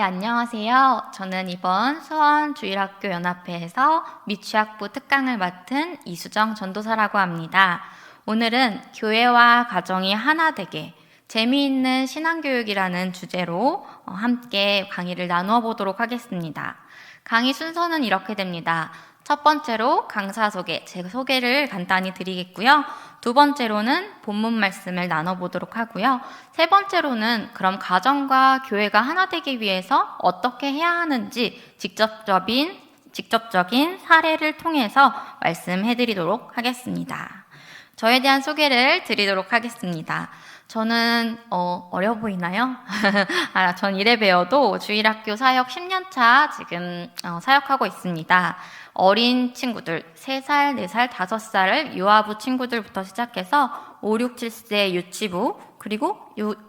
안녕하세요. 저는 이번 수원주일학교연합회에서 미취학부 특강을 맡은 이수정 전도사라고 합니다. 오늘은 교회와 가정이 하나 되게 재미있는 신앙교육이라는 주제로 함께 강의를 나누어 보도록 하겠습니다. 강의 순서는 이렇게 됩니다. 첫 번째로 강사 소개, 제 소개를 간단히 드리겠고요. 두 번째로는 본문 말씀을 나눠보도록 하고요. 세 번째로는 그럼 가정과 교회가 하나 되기 위해서 어떻게 해야 하는지 직접적인 사례를 통해서 말씀해드리도록 하겠습니다. 저에 대한 소개를 드리도록 하겠습니다. 저는 어려 보이나요? 전 이래 배워도 주일학교 사역 10년차 지금 사역하고 있습니다. 어린 친구들 3살, 4살, 5살 유아부 친구들부터 시작해서 5, 6, 7세 유치부 그리고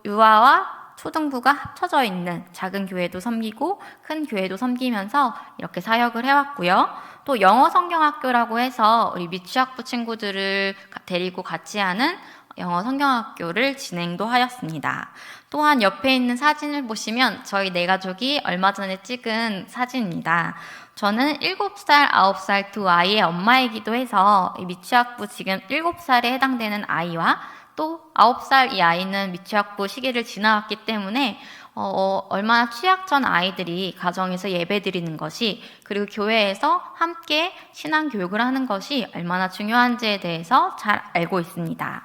유아와 초등부가 합쳐져 있는 작은 교회도 섬기고 큰 교회도 섬기면서 이렇게 사역을 해왔고요. 또 영어 성경학교라고 해서 우리 미취학부 친구들을 데리고 같이 하는 영어 성경학교를 진행도 하였습니다. 또한 옆에 있는 사진을 보시면 저희 네 가족이 얼마 전에 찍은 사진입니다. 저는 7살, 9살 두 아이의 엄마이기도 해서 미취학부 지금 7살에 해당되는 아이와 또 9살 이 아이는 미취학부 시기를 지나왔기 때문에 얼마나 취약전 아이들이 가정에서 예배드리는 것이 그리고 교회에서 함께 신앙교육을 하는 것이 얼마나 중요한지에 대해서 잘 알고 있습니다.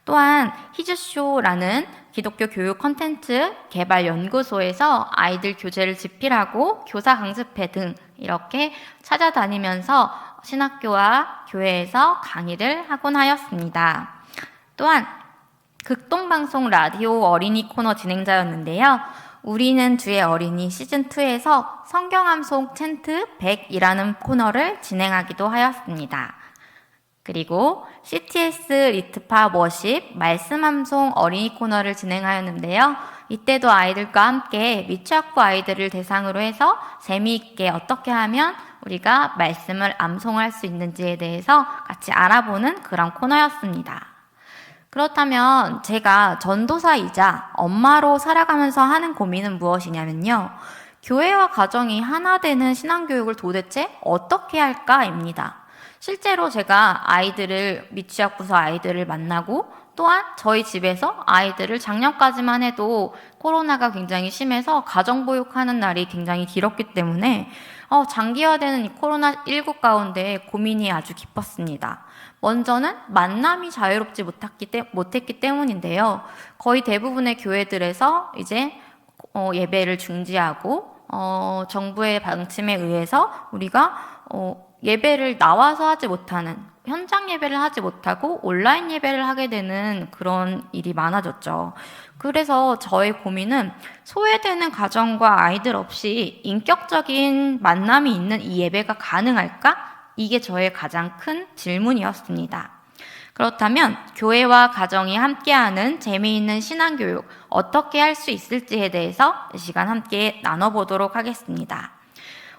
또한 히즈쇼라는 기독교 교육 콘텐츠 개발 연구소에서 아이들 교재를 집필하고 교사 강습회 등 이렇게 찾아다니면서 신학교와 교회에서 강의를 하곤 하였습니다. 또한 극동방송 라디오 어린이 코너 진행자였는데요. 우리는 주의 어린이 시즌2에서 성경암송 챈트 100이라는 코너를 진행하기도 하였습니다. 그리고 CTS 리트팝 워십 말씀암송 어린이 코너를 진행하였는데요. 이때도 아이들과 함께 미취학부 아이들을 대상으로 해서 재미있게 어떻게 하면 우리가 말씀을 암송할 수 있는지에 대해서 같이 알아보는 그런 코너였습니다. 그렇다면 제가 전도사이자 엄마로 살아가면서 하는 고민은 무엇이냐면요. 교회와 가정이 하나 되는 신앙교육을 도대체 어떻게 할까입니다. 실제로 제가 미취학부서 아이들을 만나고 또한 저희 집에서 아이들을 작년까지만 해도 코로나가 굉장히 심해서 가정보육하는 날이 굉장히 길었기 때문에 장기화되는 이 코로나19 가운데 고민이 아주 깊었습니다. 먼저는 만남이 자유롭지 못했기 때문인데요. 거의 대부분의 교회들에서 이제 예배를 중지하고 정부의 방침에 의해서 우리가 예배를 나와서 하지 못하는 현장 예배를 하지 못하고 온라인 예배를 하게 되는 그런 일이 많아졌죠. 그래서 저의 고민은 소외되는 가정과 아이들 없이 인격적인 만남이 있는 이 예배가 가능할까? 이게 저의 가장 큰 질문이었습니다. 그렇다면 교회와 가정이 함께하는 재미있는 신앙교육 어떻게 할 수 있을지에 대해서 이 시간 함께 나눠보도록 하겠습니다.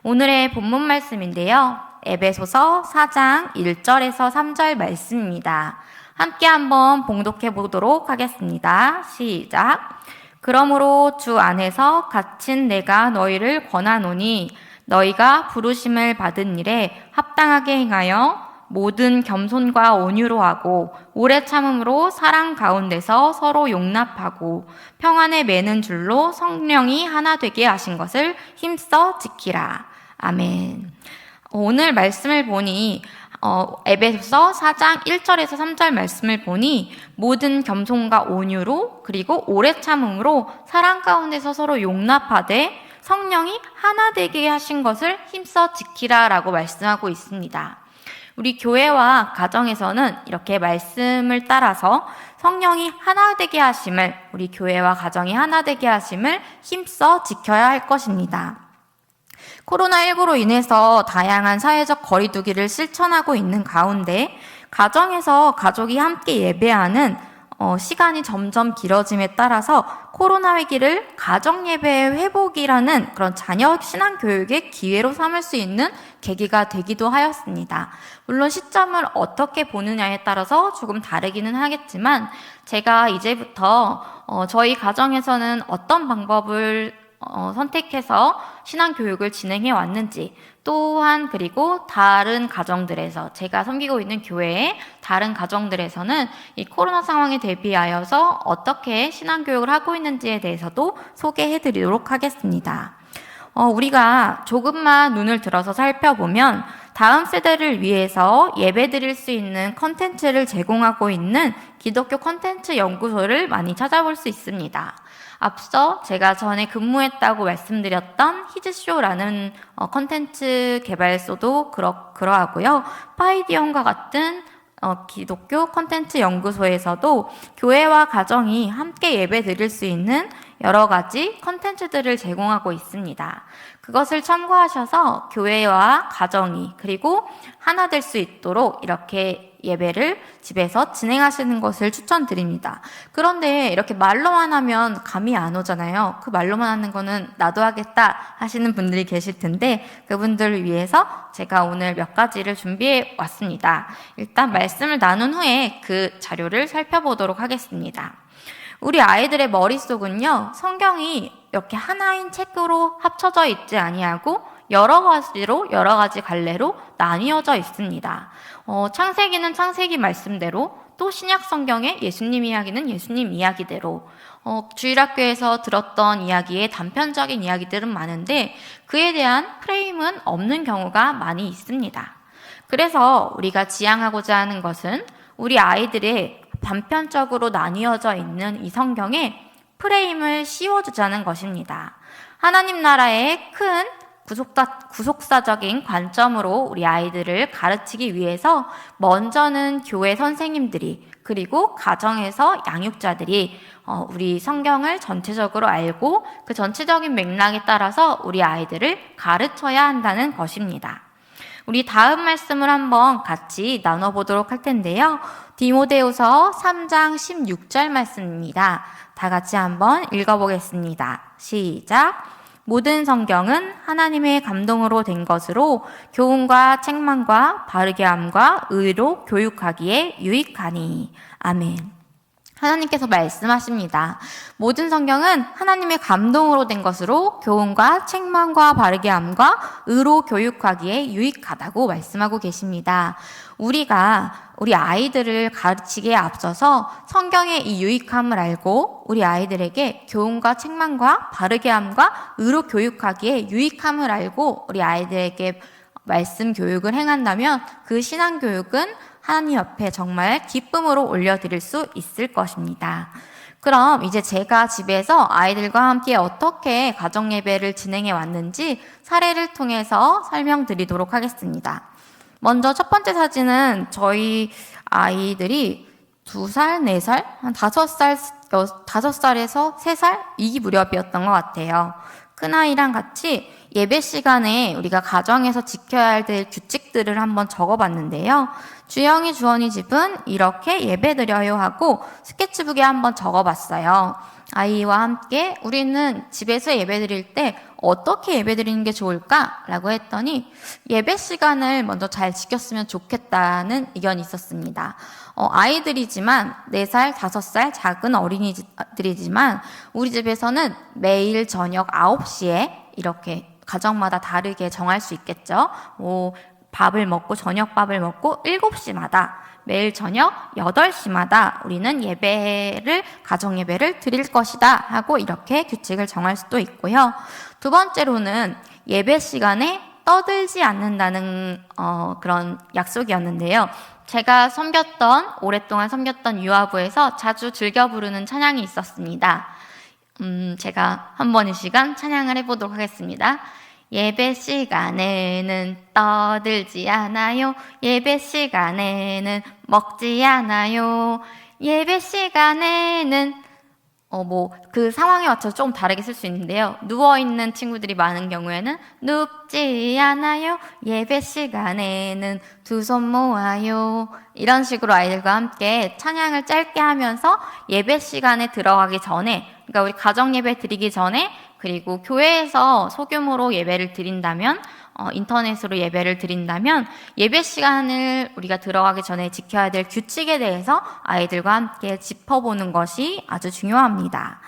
오늘의 본문 말씀인데요. 에베소서 4장 1절에서 3절 말씀입니다. 함께 한번 봉독해 보도록 하겠습니다. 시작. 그러므로 주 안에서 갇힌 내가 너희를 권하노니 너희가 부르심을 받은 일에 합당하게 행하여 모든 겸손과 온유로 하고 오래 참음으로 사랑 가운데서 서로 용납하고 평안에 매는 줄로 성령이 하나 되게 하신 것을 힘써 지키라. 아멘. 오늘 말씀을 보니 에베소서 4장 1절에서 3절 말씀을 보니 모든 겸손과 온유로 그리고 오래 참음으로 사랑 가운데서 서로 용납하되 성령이 하나 되게 하신 것을 힘써 지키라라고 말씀하고 있습니다. 우리 교회와 가정에서는 이렇게 말씀을 따라서 성령이 하나 되게 하심을 우리 교회와 가정이 하나 되게 하심을 힘써 지켜야 할 것입니다. 코로나19로 인해서 다양한 사회적 거리두기를 실천하고 있는 가운데 가정에서 가족이 함께 예배하는 시간이 점점 길어짐에 따라서 코로나 위기를 가정예배의 회복이라는 그런 자녀 신앙교육의 기회로 삼을 수 있는 계기가 되기도 하였습니다. 물론 시점을 어떻게 보느냐에 따라서 조금 다르기는 하겠지만 제가 이제부터 저희 가정에서는 어떤 방법을 선택해서 신앙교육을 진행해 왔는지, 또한 그리고 다른 가정들에서, 제가 섬기고 있는 교회의 다른 가정들에서는 이 코로나 상황에 대비하여서 어떻게 신앙교육을 하고 있는지에 대해서도 소개해 드리도록 하겠습니다. 우리가 조금만 눈을 들어서 살펴보면 다음 세대를 위해서 예배 드릴 수 있는 컨텐츠를 제공하고 있는 기독교 컨텐츠 연구소를 많이 찾아볼 수 있습니다. 앞서 제가 전에 근무했다고 말씀드렸던 히즈쇼라는 컨텐츠 개발소도 그러하고요. 파이디언과 같은 기독교 컨텐츠 연구소에서도 교회와 가정이 함께 예배 드릴 수 있는 여러 가지 컨텐츠들을 제공하고 있습니다. 그것을 참고하셔서 교회와 가정이 그리고 하나 될 수 있도록 이렇게 예배를 집에서 진행하시는 것을 추천드립니다. 그런데 이렇게 말로만 하면 감이 안 오잖아요. 그 말로만 하는 거는 나도 하겠다 하시는 분들이 계실 텐데, 그분들을 위해서 제가 오늘 몇 가지를 준비해 왔습니다. 일단 말씀을 나눈 후에 그 자료를 살펴보도록 하겠습니다. 우리 아이들의 머릿속은요, 성경이 이렇게 하나인 책으로 합쳐져 있지 아니하고 여러 가지 갈래로 나뉘어져 있습니다. 창세기는 창세기 말씀대로, 또 신약 성경의 예수님 이야기는 예수님 이야기대로, 주일학교에서 들었던 이야기에 단편적인 이야기들은 많은데 그에 대한 프레임은 없는 경우가 많이 있습니다. 그래서 우리가 지향하고자 하는 것은 우리 아이들의 단편적으로 나뉘어져 있는 이 성경에 프레임을 씌워주자는 것입니다. 하나님 나라의 큰 구속사적인 관점으로 우리 아이들을 가르치기 위해서 먼저는 교회 선생님들이, 그리고 가정에서 양육자들이 우리 성경을 전체적으로 알고 그 전체적인 맥락에 따라서 우리 아이들을 가르쳐야 한다는 것입니다. 우리 다음 말씀을 한번 같이 나눠보도록 할 텐데요. 디모데후서 3장 16절 말씀입니다. 다 같이 한번 읽어보겠습니다. 시작! 모든 성경은 하나님의 감동으로 된 것으로 교훈과 책망과 바르게 함과 의로 교육하기에 유익하니. 아멘. 하나님께서 말씀하십니다. 모든 성경은 하나님의 감동으로 된 것으로 교훈과 책망과 바르게 함과 의로 교육하기에 유익하다고 말씀하고 계십니다. 우리가 우리 아이들을 가르치기에 앞서서 성경의 이 유익함을 알고 우리 아이들에게 교훈과 책망과 바르게 함과 의로 교육하기에 유익함을 알고 우리 아이들에게 말씀 교육을 행한다면 그 신앙 교육은 하나님 앞에 정말 기쁨으로 올려드릴 수 있을 것입니다. 그럼 이제 제가 집에서 아이들과 함께 어떻게 가정예배를 진행해 왔는지 사례를 통해서 설명드리도록 하겠습니다. 먼저 첫 번째 사진은 저희 아이들이 2살, 4살, 한 5살에서 3살? 이 무렵이었던 것 같아요. 큰아이랑 같이 예배 시간에 우리가 가정에서 지켜야 될 규칙들을 한번 적어봤는데요. 주영이, 주원이 집은 이렇게 예배드려요 하고 스케치북에 한번 적어봤어요. 아이와 함께 우리는 집에서 예배드릴 때 어떻게 예배드리는 게 좋을까? 라고 했더니 예배 시간을 먼저 잘 지켰으면 좋겠다는 의견이 있었습니다. 아이들이지만 4살, 5살 작은 어린이들이지만 우리 집에서는 매일 저녁 9시에 이렇게 가정마다 다르게 정할 수 있겠죠. 저녁밥을 먹고 7시마다 매일 저녁 8시마다 우리는 가정 예배를 드릴 것이다 하고 이렇게 규칙을 정할 수도 있고요. 두 번째로는 예배 시간에 떠들지 않는다는 그런 약속이었는데요. 제가 오랫동안 섬겼던 유아부에서 자주 즐겨 부르는 찬양이 있었습니다. 제가 한번 이 시간 찬양을 해보도록 하겠습니다. 예배 시간에는 떠들지 않아요. 예배 시간에는 먹지 않아요. 예배 시간에는 그 상황에 맞춰서 조금 다르게 쓸 수 있는데요. 누워있는 친구들이 많은 경우에는 눕지 않아요. 예배 시간에는 2손 모아요. 이런 식으로 아이들과 함께 찬양을 짧게 하면서 예배 시간에 들어가기 전에, 그러니까 우리 가정 예배 드리기 전에, 그리고 교회에서 소규모로 예배를 드린다면, 인터넷으로 예배를 드린다면 예배 시간을 우리가 들어가기 전에 지켜야 될 규칙에 대해서 아이들과 함께 짚어보는 것이 아주 중요합니다.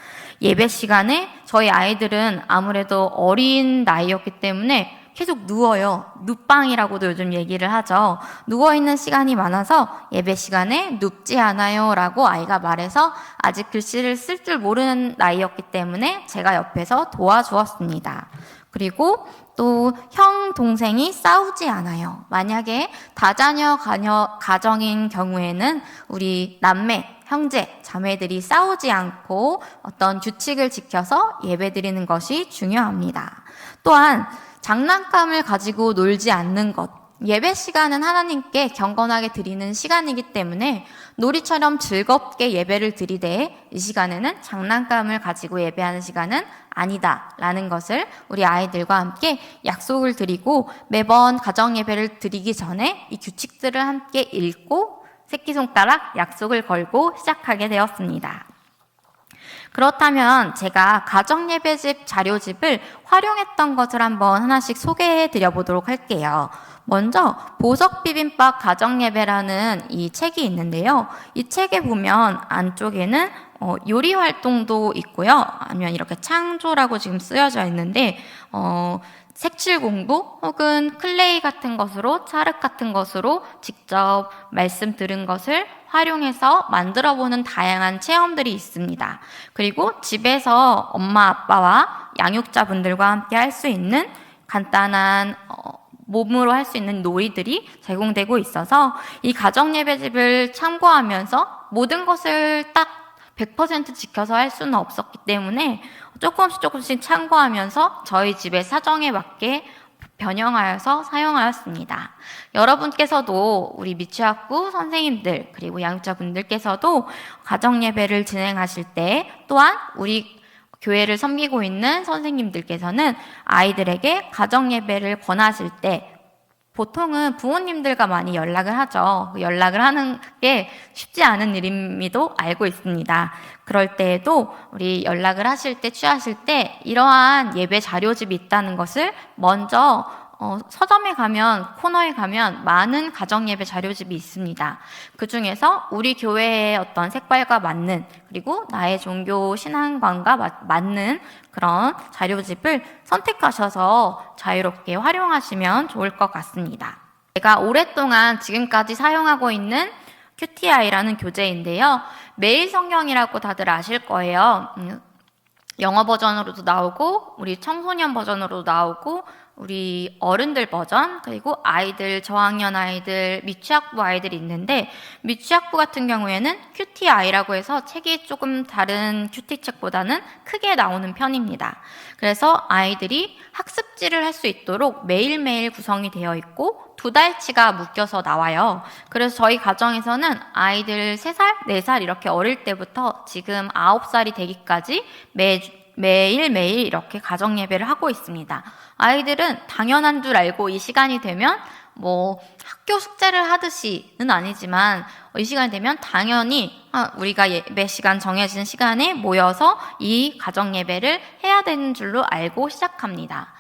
예배 시간에 저희 아이들은 아무래도 어린 나이였기 때문에 계속 누워요. 눕방이라고도 요즘 얘기를 하죠. 누워있는 시간이 많아서 예배 시간에 눕지 않아요 라고 아이가 말해서 아직 글씨를 쓸 줄 모르는 나이였기 때문에 제가 옆에서 도와주었습니다. 그리고 또 형, 동생이 싸우지 않아요. 만약에 다자녀 가정인 경우에는 우리 남매, 형제, 자매들이 싸우지 않고 어떤 규칙을 지켜서 예배드리는 것이 중요합니다. 또한 장난감을 가지고 놀지 않는 것. 예배 시간은 하나님께 경건하게 드리는 시간이기 때문에 놀이처럼 즐겁게 예배를 드리되 이 시간에는 장난감을 가지고 예배하는 시간은 아니다 라는 것을 우리 아이들과 함께 약속을 드리고 매번 가정 예배를 드리기 전에 이 규칙들을 함께 읽고 새끼손가락 약속을 걸고 시작하게 되었습니다. 그렇다면 제가 가정예배집 자료집을 활용했던 것을 한번 하나씩 소개해 드려 보도록 할게요. 먼저 보석비빔밥 가정예배라는 이 책이 있는데요. 이 책에 보면 안쪽에는 요리 활동도 있고요. 아니면 이렇게 창조라고 지금 쓰여져 있는데 색칠 공부 혹은 클레이 같은 것으로 찰흙 같은 것으로 직접 말씀 들은 것을 활용해서 만들어보는 다양한 체험들이 있습니다. 그리고 집에서 엄마 아빠와 양육자분들과 함께 할 수 있는 간단한 몸으로 할 수 있는 놀이들이 제공되고 있어서 이 가정예배집을 참고하면서 모든 것을 딱 100% 지켜서 할 수는 없었기 때문에 조금씩 참고하면서 저희 집의 사정에 맞게 변형하여서 사용하였습니다. 여러분께서도 우리 미취학부 선생님들 그리고 양육자분들께서도 가정예배를 진행하실 때 또한 우리 교회를 섬기고 있는 선생님들께서는 아이들에게 가정예배를 권하실 때 보통은 부모님들과 많이 연락을 하죠. 연락을 하는 게 쉽지 않은 일임에도 알고 있습니다. 그럴 때에도 우리 연락을 하실 때, 취하실 때 이러한 예배 자료집이 있다는 것을 먼저 서점에 가면, 코너에 가면 많은 가정예배 자료집이 있습니다. 그 중에서 우리 교회의 어떤 색깔과 맞는, 그리고 나의 종교 신앙관과 맞는 그런 자료집을 선택하셔서 자유롭게 활용하시면 좋을 것 같습니다. 제가 오랫동안 지금까지 사용하고 있는 QTI라는 교재인데요. 매일 성경이라고 다들 아실 거예요. 영어 버전으로도 나오고, 우리 청소년 버전으로도 나오고, 우리 어른들 버전, 그리고 아이들, 저학년 아이들, 미취학부 아이들이 있는데 미취학부 같은 경우에는 QTI라고 해서 책이 조금 다른 QT 책보다는 크게 나오는 편입니다. 그래서 아이들이 학습지를 할 수 있도록 매일매일 구성이 되어 있고 2달치가 묶여서 나와요. 그래서 저희 가정에서는 아이들 3살, 4살 이렇게 어릴 때부터 지금 9살이 되기까지 매일매일 이렇게 가정예배를 하고 있습니다. 아이들은 당연한 줄 알고 이 시간이 되면 학교 숙제를 하듯이는 아니지만 이 시간이 되면 당연히 우리가 예배 시간 정해진 시간에 모여서 이 가정예배를 해야 되는 줄로 알고 시작합니다.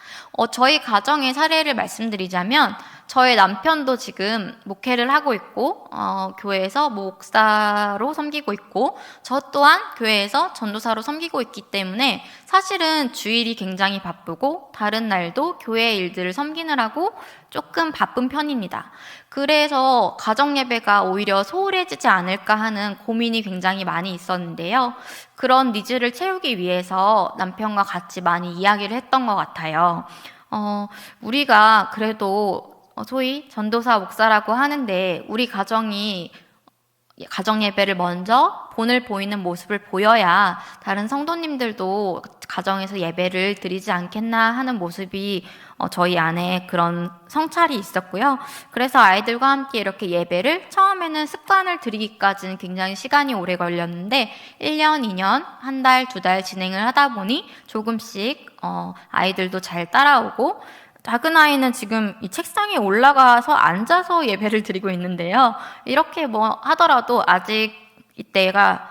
저희 가정의 사례를 말씀드리자면 저의 남편도 지금 목회를 하고 있고 교회에서 목사로 섬기고 있고 저 또한 교회에서 전도사로 섬기고 있기 때문에 사실은 주일이 굉장히 바쁘고 다른 날도 교회 일들을 섬기느라고 조금 바쁜 편입니다. 그래서 가정예배가 오히려 소홀해지지 않을까 하는 고민이 굉장히 많이 있었는데요. 그런 니즈를 채우기 위해서 남편과 같이 많이 이야기를 했던 것 같아요. 우리가 그래도 소위 전도사 목사라고 하는데 우리 가정이 가정예배를 먼저 본을 보이는 모습을 보여야 다른 성도님들도 가정에서 예배를 드리지 않겠나 하는 모습이 저희 안에 그런 성찰이 있었고요. 그래서 아이들과 함께 이렇게 예배를 처음에는 습관을 들이기까지는 굉장히 시간이 오래 걸렸는데 1년, 2년, 1달, 2달 진행을 하다 보니 조금씩 아이들도 잘 따라오고 작은 아이는 지금 이 책상에 올라가서 앉아서 예배를 드리고 있는데요. 이렇게 하더라도 아직 이때가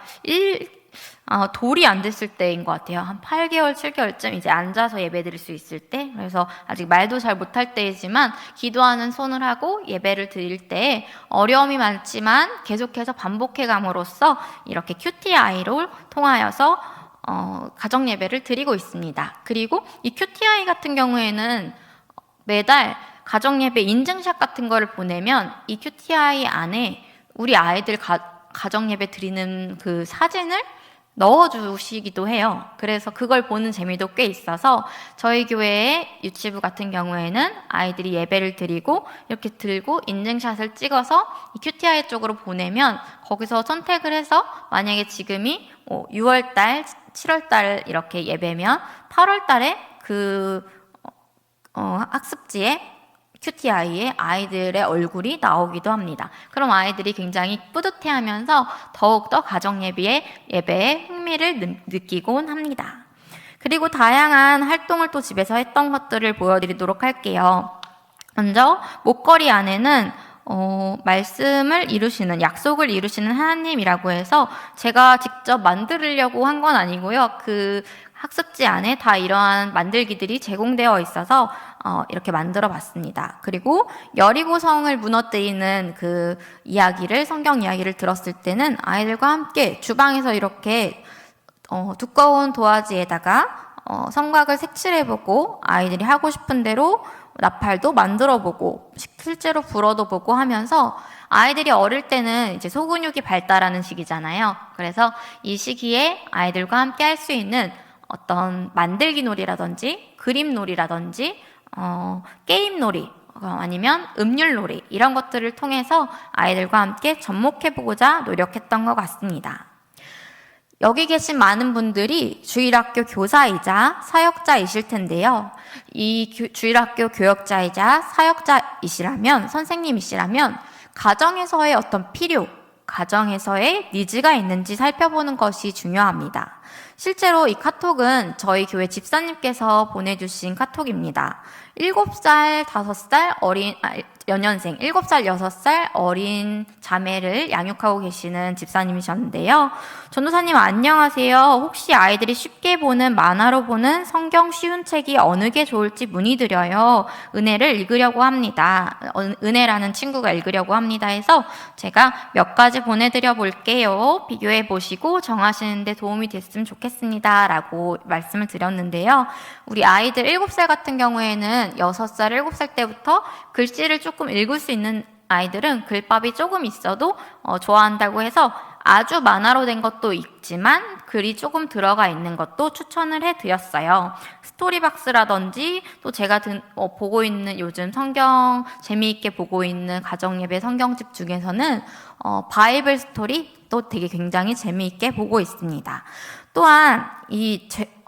돌이 안 됐을 때인 것 같아요. 한 8개월, 7개월쯤 이제 앉아서 예배 드릴 수 있을 때. 그래서 아직 말도 잘 못할 때이지만 기도하는 손을 하고 예배를 드릴 때 어려움이 많지만 계속해서 반복해 감으로써 이렇게 QTI로 통하여서 가정 예배를 드리고 있습니다. 그리고 이 QTI 같은 경우에는 매달 가정 예배 인증샷 같은 거를 보내면 이 QTI 안에 우리 아이들 가정 예배 드리는 그 사진을 넣어주시기도 해요. 그래서 그걸 보는 재미도 꽤 있어서 저희 교회의 유치부 같은 경우에는 아이들이 예배를 드리고 이렇게 들고 인증샷을 찍어서 이 QTI 쪽으로 보내면 거기서 선택을 해서 만약에 지금이 6월달, 7월달 이렇게 예배면 8월달에 그 학습지에 QTI에 아이들의 얼굴이 나오기도 합니다. 그럼 아이들이 굉장히 뿌듯해하면서 더욱더 가정 예배에 흥미를 느끼곤 합니다. 그리고 다양한 활동을 또 집에서 했던 것들을 보여드리도록 할게요. 먼저 목걸이 안에는 말씀을 이루시는, 약속을 이루시는 하나님이라고 해서 제가 직접 만들려고 한 건 아니고요. 그 학습지 안에 다 이러한 만들기들이 제공되어 있어서 이렇게 만들어 봤습니다. 그리고 여리고성을 무너뜨리는 그 이야기를, 성경 이야기를 들었을 때는 아이들과 함께 주방에서 이렇게 두꺼운 도화지에다가 성곽을 색칠해보고 아이들이 하고 싶은 대로 나팔도 만들어보고 실제로 불어도 보고 하면서 아이들이 어릴 때는 이제 소근육이 발달하는 시기잖아요. 그래서 이 시기에 아이들과 함께 할 수 있는 어떤 만들기 놀이라든지 그림 놀이라든지 게임 놀이 아니면 음률 놀이 이런 것들을 통해서 아이들과 함께 접목해보고자 노력했던 것 같습니다. 여기 계신 많은 분들이 주일학교 교사이자 사역자이실 텐데요. 이 주일학교 교역자이자 사역자이시라면, 선생님이시라면 가정에서의 어떤 필요, 가정에서의 니즈가 있는지 살펴보는 것이 중요합니다. 실제로 이 카톡은 저희 교회 집사님께서 보내주신 카톡입니다. 7살, 5살 연년생, 7살, 6살 어린 자매를 양육하고 계시는 집사님이셨는데요. 전도사님 안녕하세요. 혹시 아이들이 쉽게 보는 만화로 보는 성경 쉬운 책이 어느 게 좋을지 문의드려요. 은혜를 읽으려고 합니다. 은혜라는 친구가 읽으려고 합니다 해서 제가 몇 가지 보내드려 볼게요. 비교해 보시고 정하시는 데 도움이 됐으면 좋겠습니다. 라고 말씀을 드렸는데요. 우리 아이들 7살 같은 경우에는 6살, 7살 때부터 글씨를 조금 읽을 수 있는 아이들은 글밥이 조금 있어도 좋아한다고 해서 아주 만화로 된 것도 있지만 글이 조금 들어가 있는 것도 추천을 해드렸어요. 스토리박스라든지 또 제가 보고 있는 요즘 성경 재미있게 보고 있는 가정예배 성경집 중에서는 바이블 스토리 또 되게 굉장히 재미있게 보고 있습니다. 또한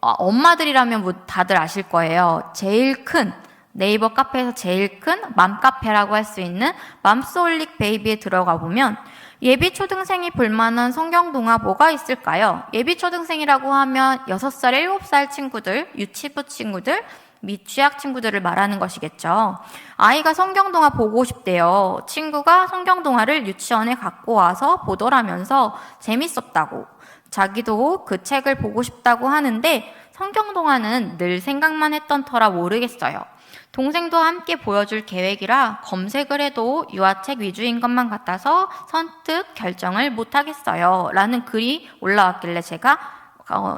엄마들이라면 다들 아실 거예요. 제일 큰 네이버 카페에서 제일 큰 맘카페라고 할 수 있는 맘스홀릭 베이비에 들어가 보면 예비 초등생이 볼만한 성경 동화 뭐가 있을까요? 예비 초등생이라고 하면 6살, 7살 친구들, 유치부 친구들, 미취학 친구들을 말하는 것이겠죠. 아이가 성경 동화 보고 싶대요. 친구가 성경 동화를 유치원에 갖고 와서 보더라면서 재밌었다고. 자기도 그 책을 보고 싶다고 하는데 성경 동화는 늘 생각만 했던 터라 모르겠어요. 동생도 함께 보여줄 계획이라 검색을 해도 유아책 위주인 것만 같아서 선뜻 결정을 못하겠어요. 라는 글이 올라왔길래 제가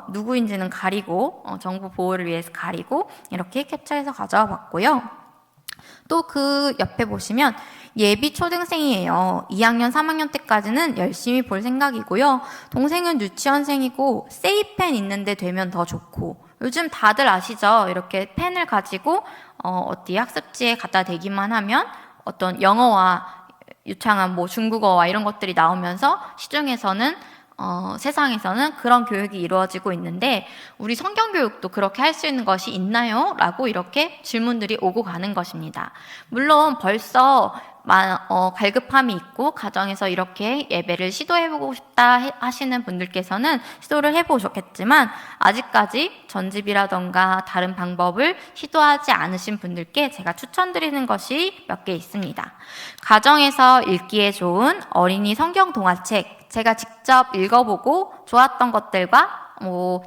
누구인지는 가리고 정보 보호를 위해서 가리고 이렇게 캡처해서 가져와 봤고요. 또 그 옆에 보시면 예비 초등생이에요. 2학년, 3학년 때까지는 열심히 볼 생각이고요. 동생은 유치원생이고 세이펜 있는데 되면 더 좋고 요즘 다들 아시죠? 이렇게 펜을 가지고 어디 학습지에 갖다 대기만 하면 어떤 영어와 유창한 중국어와 이런 것들이 나오면서 시중에서는 세상에서는 그런 교육이 이루어지고 있는데 우리 성경교육도 그렇게 할 수 있는 것이 있나요? 라고 이렇게 질문들이 오고 가는 것입니다. 물론 벌써 갈급함이 있고 가정에서 이렇게 예배를 시도해보고 싶다 하시는 분들께서는 시도를 해보셨겠지만 아직까지 전집이라던가 다른 방법을 시도하지 않으신 분들께 제가 추천드리는 것이 몇 개 있습니다. 가정에서 읽기에 좋은 어린이 성경 동화책, 제가 직접 읽어보고 좋았던 것들과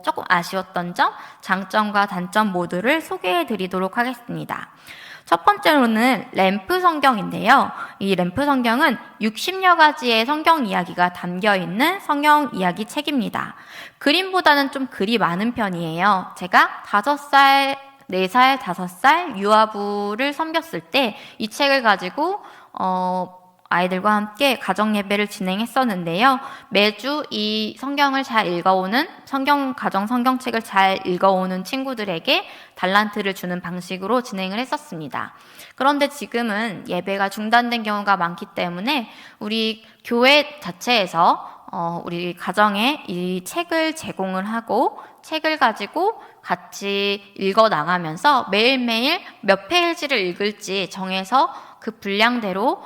조금 아쉬웠던 점, 장점과 단점 모두를 소개해 드리도록 하겠습니다. 첫 번째로는 램프 성경인데요. 이 램프 성경은 60여 가지의 성경 이야기가 담겨 있는 성경 이야기 책입니다. 그림보다는 좀 글이 많은 편이에요. 제가 5살, 4살, 5살 유아부를 섬겼을 때 이 책을 가지고 아이들과 함께 가정 예배를 진행했었는데요. 매주 이 성경을 잘 읽어오는 가정 성경책을 잘 읽어오는 친구들에게 달란트를 주는 방식으로 진행을 했었습니다. 그런데 지금은 예배가 중단된 경우가 많기 때문에 우리 교회 자체에서 우리 가정에 이 책을 제공을 하고 책을 가지고 같이 읽어 나가면서 매일매일 몇 페이지를 읽을지 정해서 그 분량대로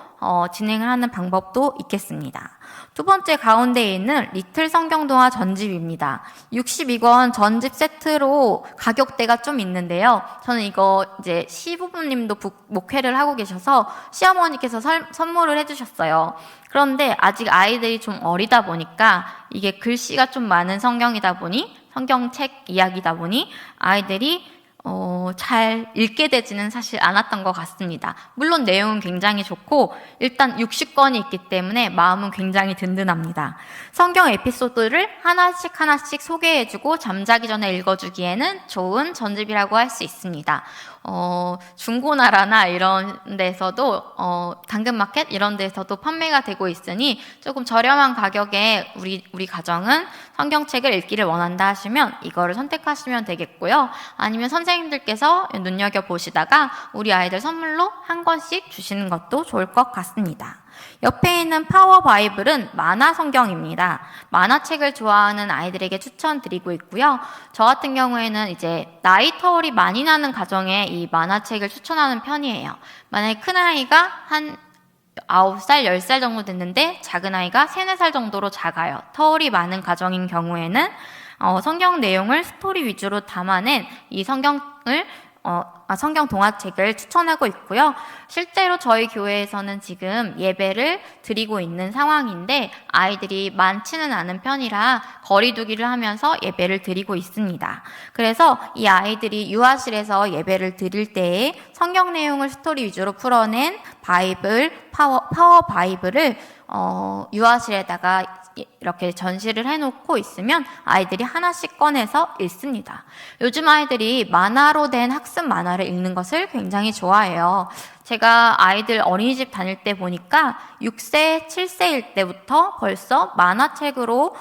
진행을 하는 방법도 있겠습니다. 두 번째 가운데에 있는 리틀 성경동화 전집입니다. 62권 전집 세트로 가격대가 좀 있는데요. 저는 이거 이제 시부모님도 목회를 하고 계셔서 시어머니께서 선물을 해주셨어요. 그런데 아직 아이들이 좀 어리다 보니까 이게 글씨가 좀 많은 성경책 이야기다 보니 아이들이 잘 읽게 되지는 사실 않았던 것 같습니다. 물론 내용은 굉장히 좋고 일단 60권이 있기 때문에 마음은 굉장히 든든합니다. 성경 에피소드를 하나씩 소개해주고 잠자기 전에 읽어주기에는 좋은 전집이라고 할 수 있습니다. 중고나라나 이런 데서도 당근마켓 이런 데서도 판매가 되고 있으니 조금 저렴한 가격에 우리 가정은 성경책을 읽기를 원한다 하시면 이거를 선택하시면 되겠고요. 아니면 선생님들께서 눈여겨보시다가 우리 아이들 선물로 한 권씩 주시는 것도 좋을 것 같습니다. 옆에 있는 파워 바이블은 만화 성경입니다. 만화책을 좋아하는 아이들에게 추천드리고 있고요. 저 같은 경우에는 이제 나이 터울이 많이 나는 가정에 이 만화책을 추천하는 편이에요. 만약에 큰아이가 한 9살, 10살 정도 됐는데 작은 아이가 3, 4살 정도로 작아요. 터울이 많은 가정인 경우에는 성경 내용을 스토리 위주로 담아낸 이 성경 동화책을 추천하고 있고요. 실제로 저희 교회에서는 지금 예배를 드리고 있는 상황인데 아이들이 많지는 않은 편이라 거리두기를 하면서 예배를 드리고 있습니다. 그래서 이 아이들이 유아실에서 예배를 드릴 때에 성경 내용을 스토리 위주로 풀어낸 파워 바이블을 유아실에다가 이렇게 전시를 해놓고 있으면 아이들이 하나씩 꺼내서 읽습니다. 요즘 아이들이 만화로 된 학습 만화를 읽는 것을 굉장히 좋아해요. 제가 아이들 어린이집 다닐 때 보니까 6세, 7세일 때부터 벌써 만화책으로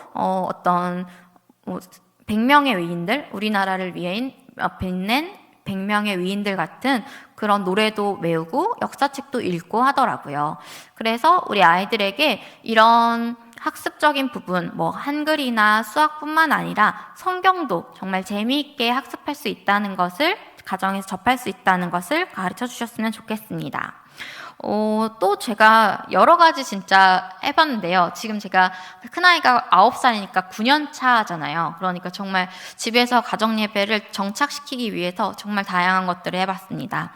100명의 위인들, 우리나라를 위해 빛낸 100명의 위인들 같은 그런 노래도 외우고 역사책도 읽고 하더라고요. 그래서 우리 아이들에게 이런 학습적인 부분, 한글이나 수학뿐만 아니라 성경도 정말 재미있게 학습할 수 있다는 것을, 가정에서 접할 수 있다는 것을 가르쳐 주셨으면 좋겠습니다. 또 제가 여러 가지 진짜 해봤는데요. 지금 제가 큰아이가 9살이니까 9년 차잖아요. 그러니까 정말 집에서 가정 예배를 정착시키기 위해서 정말 다양한 것들을 해봤습니다.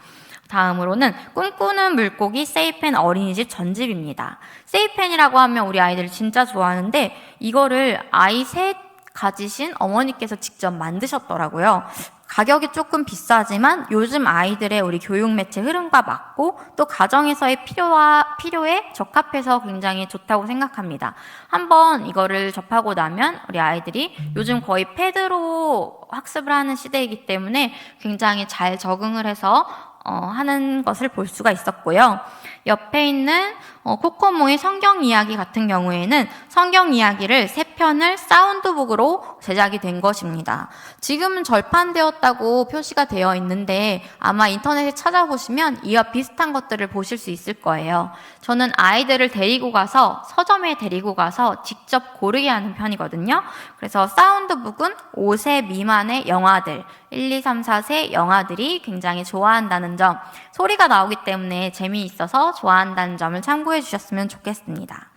다음으로는 꿈꾸는 물고기 세이펜 어린이집 전집입니다. 세이펜이라고 하면 우리 아이들이 진짜 좋아하는데 이거를 아이 셋 가지신 어머니께서 직접 만드셨더라고요. 가격이 조금 비싸지만 요즘 아이들의 우리 교육 매체 흐름과 맞고 또 가정에서의 필요에 적합해서 굉장히 좋다고 생각합니다. 한번 이거를 접하고 나면 우리 아이들이 요즘 거의 패드로 학습을 하는 시대이기 때문에 굉장히 잘 적응을 해서 하는 것을 볼 수가 있었고요. 옆에 있는 코코모의 성경 이야기 같은 경우에는 성경 이야기를 3편을 사운드북으로 제작이 된 것입니다. 지금은 절판되었다고 표시가 되어 있는데 아마 인터넷에 찾아보시면 이와 비슷한 것들을 보실 수 있을 거예요. 저는 아이들을 서점에 데리고 가서 직접 고르게 하는 편이거든요. 그래서 사운드북은 5세 미만의 영아들, 1, 2, 3, 4세 영아들이 굉장히 좋아한다는 점, 소리가 나오기 때문에 재미있어서 좋아한다는 점을 참고해 주셨으면 좋겠습니다.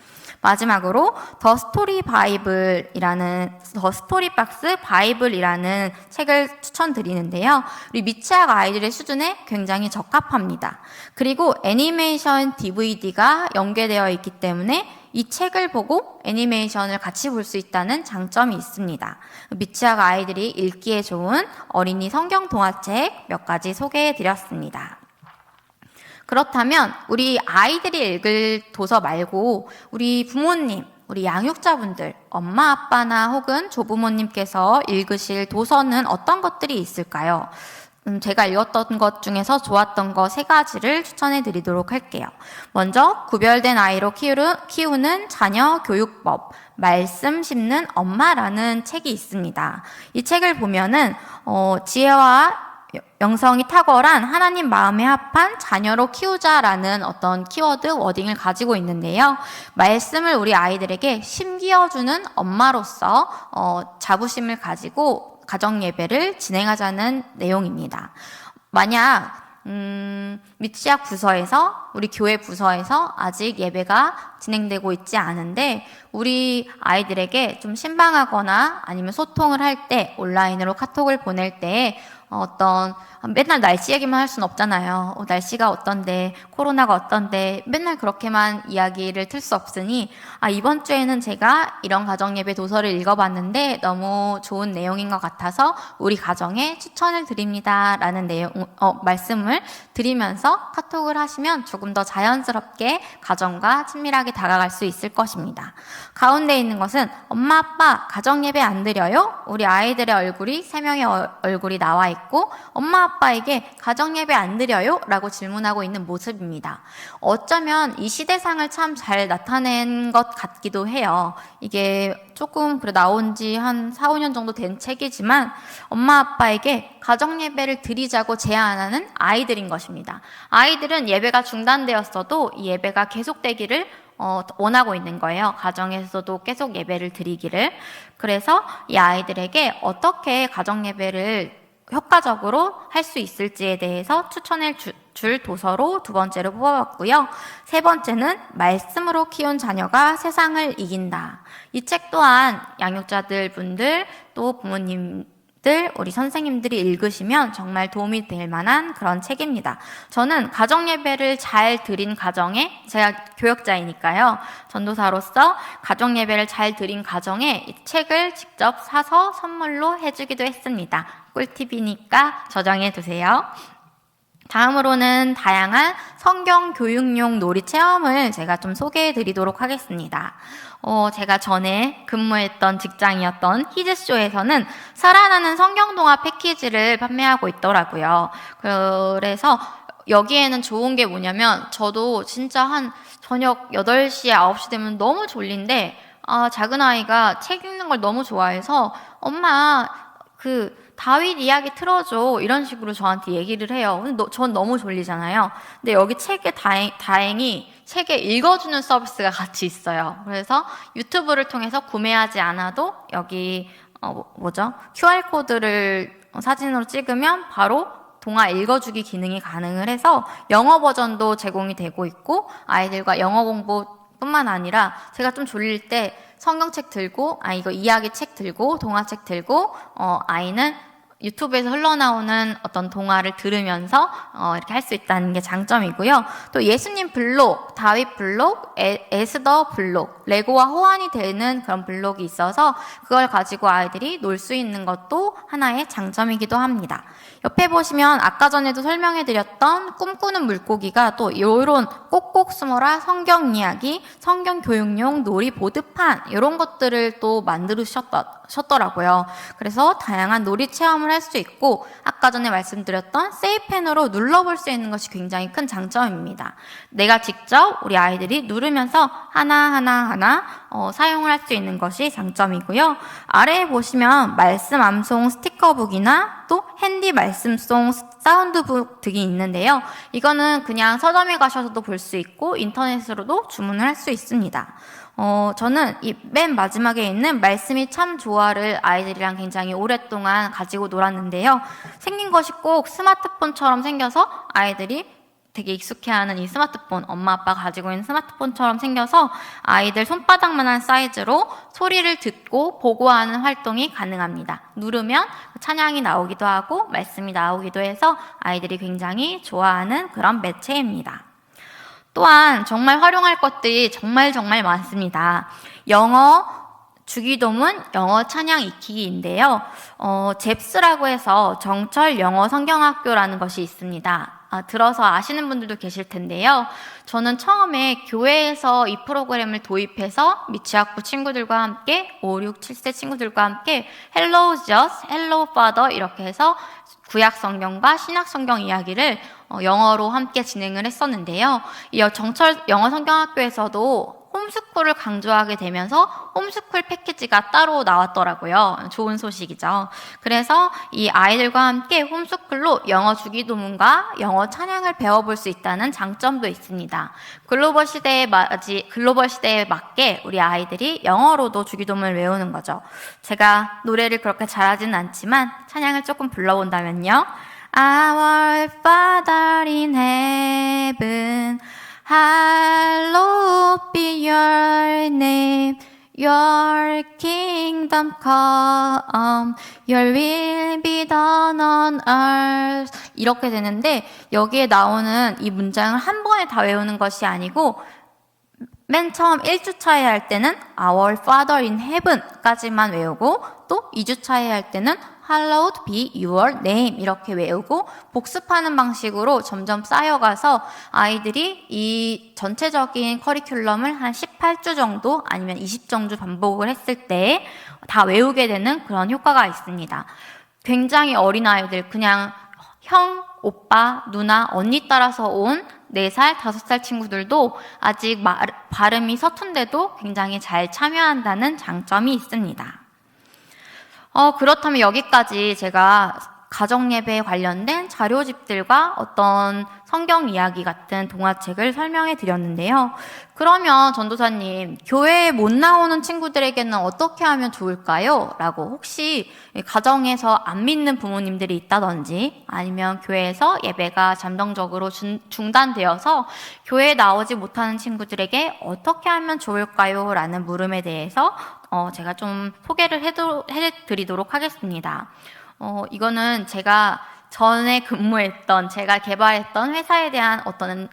마지막으로 더 스토리 박스 바이블이라는 책을 추천드리는데요. 우리 미취학 아이들의 수준에 굉장히 적합합니다. 그리고 애니메이션 DVD가 연계되어 있기 때문에 이 책을 보고 애니메이션을 같이 볼 수 있다는 장점이 있습니다. 미취학 아이들이 읽기에 좋은 어린이 성경 동화책 몇 가지 소개해 드렸습니다. 그렇다면 우리 아이들이 읽을 도서 말고 우리 부모님, 우리 양육자분들, 엄마, 아빠나 혹은 조부모님께서 읽으실 도서는 어떤 것들이 있을까요? 제가 읽었던 것 중에서 좋았던 거 3가지를 추천해 드리도록 할게요. 먼저 구별된 아이로 키우는 자녀 교육법, 말씀 심는 엄마라는 책이 있습니다. 이 책을 보면은 지혜와 영성이 탁월한 하나님 마음에 합한 자녀로 키우자라는 어떤 키워드 워딩을 가지고 있는데요. 말씀을 우리 아이들에게 심기어주는 엄마로서 자부심을 가지고 가정 예배를 진행하자는 내용입니다. 만약 미취학 부서에서 우리 교회 부서에서 아직 예배가 진행되고 있지 않은데 우리 아이들에게 좀 신방하거나 아니면 소통을 할 때 온라인으로 카톡을 보낼 때 맨날 날씨 얘기만 할 수는 없잖아요. 날씨가 어떤데, 코로나가 어떤데, 맨날 그렇게만 이야기를 틀 수 없으니, 이번 주에는 제가 이런 가정예배 도서를 읽어봤는데 너무 좋은 내용인 것 같아서 우리 가정에 추천을 드립니다. 라는 말씀을 드리면서 카톡을 하시면 조금 더 자연스럽게 가정과 친밀하게 다가갈 수 있을 것입니다. 가운데 있는 것은 엄마, 아빠, 가정예배 안 드려요? 우리 아이들의 얼굴이 3명의 얼굴이 나와 있고 엄마, 아빠에게 가정예배 안 드려요? 라고 질문하고 있는 모습입니다. 어쩌면 이 시대상을 참 잘 나타낸 것 같기도 해요. 이게 조금 나온 지 한 4, 5년 정도 된 책이지만 엄마, 아빠에게 가정예배를 드리자고 제안하는 아이들인 것입니다. 아이들은 예배가 중단되었어도 이 예배가 계속되기를 원하고 있는 거예요. 가정에서도 계속 예배를 드리기를. 그래서 이 아이들에게 어떻게 가정예배를 효과적으로 할 수 있을지에 대해서 추천해 줄 도서로 2번째로 뽑아봤고요. 3번째는 말씀으로 키운 자녀가 세상을 이긴다. 이 책 또한 양육자들 분들 또 부모님들 우리 선생님들이 읽으시면 정말 도움이 될 만한 그런 책입니다. 저는 가정예배를 잘 드린 가정에, 제가 교역자이니까요. 전도사로서 가정예배를 잘 드린 가정에 이 책을 직접 사서 선물로 해주기도 했습니다. 꿀팁이니까 저장해 두세요. 다음으로는 다양한 성경 교육용 놀이 체험을 제가 좀 소개해 드리도록 하겠습니다. 제가 전에 근무했던 직장이었던 히즈쇼에서는 살아나는 성경동화 패키지를 판매하고 있더라고요. 그래서 여기에는 좋은 게 뭐냐면 저도 진짜 한 저녁 8시, 9시 되면 너무 졸린데 작은 아이가 책 읽는 걸 너무 좋아해서 엄마 다윗 이야기 틀어줘 이런 식으로 저한테 얘기를 해요. 근데 전 너무 졸리잖아요. 근데 여기 책에 다행히 책에 읽어주는 서비스가 같이 있어요. 그래서 유튜브를 통해서 구매하지 않아도 여기 QR코드를 사진으로 찍으면 바로 동화 읽어주기 기능이 가능을 해서 영어 버전도 제공이 되고 있고 아이들과 영어 공부뿐만 아니라 제가 좀 졸릴 때 성경책 들고 이거 이야기 책 들고 동화책 들고 아이는 유튜브에서 흘러나오는 어떤 동화를 들으면서 이렇게 할 수 있다는 게 장점이고요. 또 예수님 블록, 다윗 블록, 에스더 블록, 레고와 호환이 되는 그런 블록이 있어서 그걸 가지고 아이들이 놀 수 있는 것도 하나의 장점이기도 합니다. 옆에 보시면 아까 전에도 설명해드렸던 꿈꾸는 물고기가 또 이런 꼭꼭 숨어라 성경 이야기, 성경 교육용 놀이 보드판 이런 것들을 또 만들으셨더라고요. 그래서 다양한 놀이 체험을 할 수 있고 아까 전에 말씀드렸던 세이펜으로 눌러볼 수 있는 것이 굉장히 큰 장점입니다. 내가 직접 우리 아이들이 누르면서 하나하나 사용을 할 수 있는 것이 장점이고요. 아래에 보시면 말씀 암송 스티커북이나 또 핸디 말씀송 사운드북 등이 있는데요. 이거는 그냥 서점에 가셔서도 볼 수 있고 인터넷으로도 주문을 할 수 있습니다. 저는 이 맨 마지막에 있는 말씀이 참 좋아를 아이들이랑 굉장히 오랫동안 가지고 놀았는데요. 생긴 것이 꼭 스마트폰처럼 생겨서 아이들이 되게 익숙해하는 이 스마트폰, 엄마 아빠가 가지고 있는 스마트폰처럼 생겨서 아이들 손바닥만한 사이즈로 소리를 듣고 보고하는 활동이 가능합니다. 누르면 찬양이 나오기도 하고 말씀이 나오기도 해서 아이들이 굉장히 좋아하는 그런 매체입니다. 또한 정말 활용할 것들이 정말 많습니다. 영어 주기도문 영어 찬양 익히기인데요. 잽스라고 해서 정철 영어 성경학교라는 것이 있습니다. 들어서 아시는 분들도 계실 텐데요. 저는 처음에 교회에서 이 프로그램을 도입해서 미취학부 친구들과 함께 5, 6, 7세 친구들과 함께 Hello Jesus, Hello Father 이렇게 해서 구약 성경과 신약 성경 이야기를 영어로 함께 진행을 했었는데요. 이 정철 영어 성경학교에서도 홈스쿨을 강조하게 되면서 홈스쿨 패키지가 따로 나왔더라고요. 좋은 소식이죠. 그래서 이 아이들과 함께 홈스쿨로 영어 주기도문과 영어 찬양을 배워볼 수 있다는 장점도 있습니다. 글로벌 시대에 맞게 우리 아이들이 영어로도 주기도문을 외우는 거죠. 제가 노래를 그렇게 잘하지는 않지만 찬양을 조금 불러본다면요. Our Father in heaven, hallowed be your name. Your kingdom come, your will be done on earth. 이렇게 되는데 여기에 나오는 이 문장을 한 번에 다 외우는 것이 아니고 맨 처음 1주차에 할 때는 Our Father in Heaven 까지만 외우고 또 2주차에 할 때는 Hallowed be your name 이렇게 외우고 복습하는 방식으로 점점 쌓여가서 아이들이 이 전체적인 커리큘럼을 한 18주 정도 아니면 20주 반복을 했을 때 다 외우게 되는 그런 효과가 있습니다. 굉장히 어린 아이들, 그냥 형, 오빠, 누나, 언니 따라서 온 4살, 5살 친구들도 아직 발음이 서툰데도 굉장히 잘 참여한다는 장점이 있습니다. 그렇다면 여기까지 제가 가정예배에 관련된 자료집들과 어떤 성경 이야기 같은 동화책을 설명해 드렸는데요. 그러면 전도사님, 교회에 못 나오는 친구들에게는 어떻게 하면 좋을까요? 라고 혹시 가정에서 안 믿는 부모님들이 있다든지 아니면 교회에서 예배가 잠정적으로 중단되어서 교회에 나오지 못하는 친구들에게 어떻게 하면 좋을까요? 라는 물음에 대해서 제가 좀 소개를 해드리도록 하겠습니다. 이거는 제가 전에 근무했던, 제가 개발했던 회사에 대한 어떤